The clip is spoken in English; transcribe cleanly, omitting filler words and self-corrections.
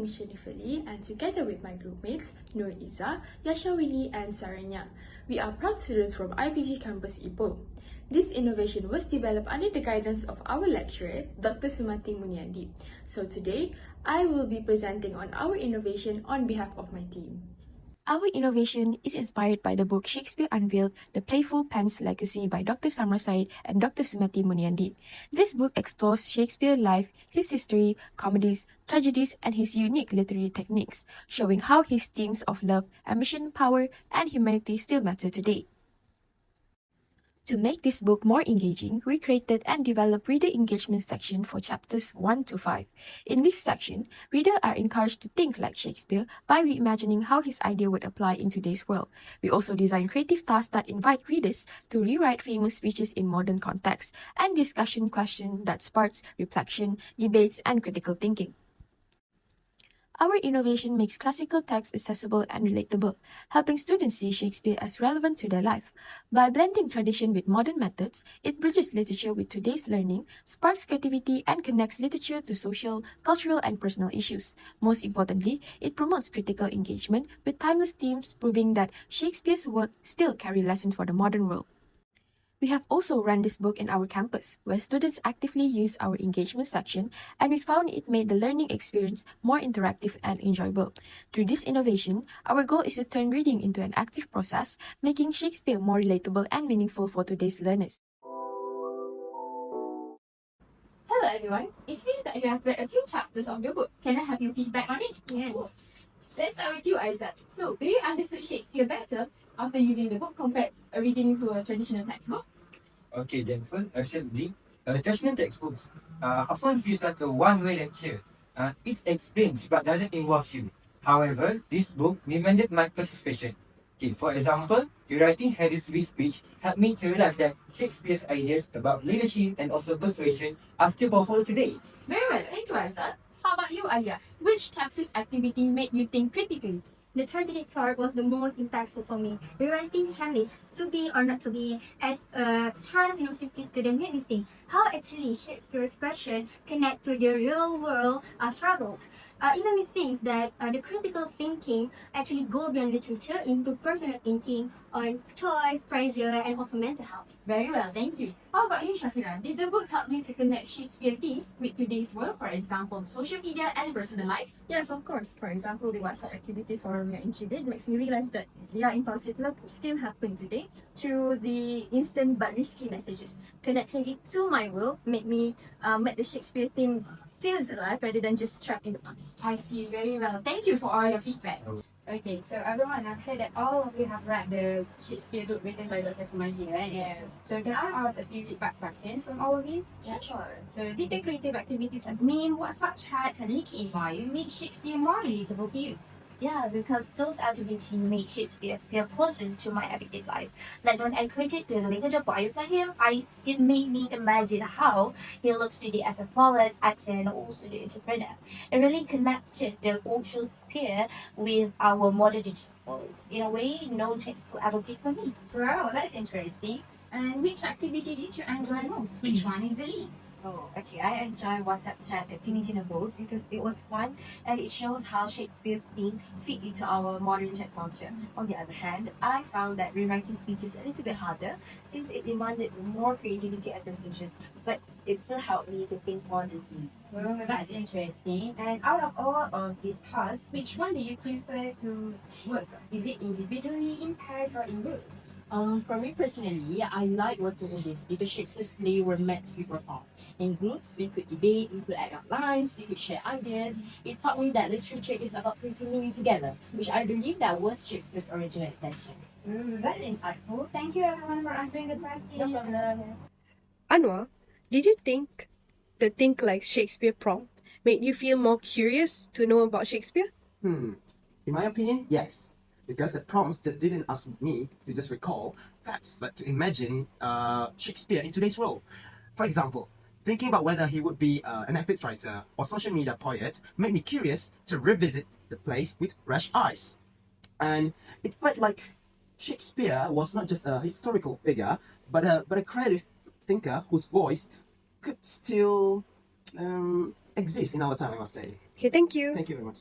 name is Jennifer Lee, and together with my groupmates, Izzah, Yashawini, and Saranya, we are proud students from IPG Campus Ipoh. This innovation was developed under the guidance of our lecturer, Dr. Sumati Muniandy. So today, I will be presenting on our innovation on behalf of my team. Our innovation is inspired by the book Shakespeare Unveiled, The Playful Pen's Legacy by Dr. Said and Dr. Sumati Muniandy. This book explores Shakespeare's life, his history, comedies, tragedies, and his unique literary techniques, showing how his themes of love, ambition, power, and humanity still matter today. To make this book more engaging, we created and developed reader engagement section for chapters 1 to 5. In this section, readers are encouraged to think like Shakespeare by reimagining how his idea would apply in today's world. We also designed creative tasks that invite readers to rewrite famous speeches in modern context and discussion questions that sparks reflection, debates, and critical thinking. Our innovation makes classical text accessible and relatable, helping students see Shakespeare as relevant to their life. By blending tradition with modern methods, it bridges literature with today's learning, sparks creativity, and connects literature to social, cultural, and personal issues. Most importantly, it promotes critical engagement with timeless themes, proving that Shakespeare's work still carry lessons for the modern world. We have also run this book in our campus, where students actively use our engagement section, and we found it made the learning experience more interactive and enjoyable. Through this innovation, our goal is to turn reading into an active process, making Shakespeare more relatable and meaningful for today's learners. Hello everyone, it seems that you have read a few chapters of the book. Can I have your feedback on it? Yes. Let's start with you, Izzah. So, do you understood Shakespeare better after using the book compared to reading through a traditional textbook? Okay, Jennifer, absolutely. Traditional textbooks often feels like a one-way lecture. It explains but doesn't involve you. However, this book demanded my participation. Okay, for example, rewriting Harris's speech helped me to realize that Shakespeare's ideas about leadership and also persuasion are still powerful today. Very well, thank you, Izzah. How about you, Alia? Which chapter's activity made you think critically? The tragedy part was the most impactful for me. Rewriting Hamlet, to be or not to be, as a trans university student made me think how actually Shakespeare's passion connect to the real world struggles. It made me think that the critical thinking actually go beyond literature into personal thinking on choice, pressure, and also mental health. Very well, thank you. How about you, Safiah? Did the book help you to connect Shakespeare themes with today's world, for example, social media and personal life? Yes, of course. For example, the WhatsApp activity for Romeo and Juliet makes me realize that in particular could still happen today through the instant but risky messages. Connecting it to my world made the Shakespeare theme feels alive rather than just trapped in the past. I see, very well. Thank you for all your feedback. Okay, so everyone, I've heard that all of you have read the Shakespeare book written by Dr. Sumati, right? Yes. So can I ask a few feedback questions from all of you? Yeah, sure. So did the creative activities mean what such hats and leaky environment make Shakespeare more relatable to you? Yeah, because those activities made Shakespeare feel closer to my everyday life. Like when I created the literature bio for him, it made me imagine how he looks today as a poet, actor, and also the entrepreneur. It really connected the old Shakespeare with our modern digital worlds in a way no textbook ever did for me. Wow, that's interesting. And which activity did you enjoy most? Which one is the least? Oh, okay. I enjoy WhatsApp chat at Teenage Bows because it was fun and it shows how Shakespeare's theme fit into our modern chat culture. On the other hand, I found that rewriting speeches a little bit harder since it demanded more creativity and precision, but it still helped me to think more deeply. Well, that's interesting. And out of all of these tasks, which one do you prefer to work? Is it individually, in pairs, or in group? For me personally, I like working in this because Shakespeare's plays were meant to be performed. In groups, we could debate, we could add out lines, we could share ideas. It taught me that literature is about putting meaning together, which I believe that was Shakespeare's original intention. That's insightful. Thank you everyone for answering the question. No problem. Anwar, did you think the Think Like Shakespeare prompt made you feel more curious to know about Shakespeare? In my opinion, yes. Because the prompts just didn't ask me to just recall facts, but to imagine Shakespeare in today's world. For example, thinking about whether he would be an epics writer or social media poet made me curious to revisit the place with fresh eyes. And it felt like Shakespeare was not just a historical figure, but a creative thinker whose voice could still exist in our time, I must say. Okay, thank you. Thank you very much.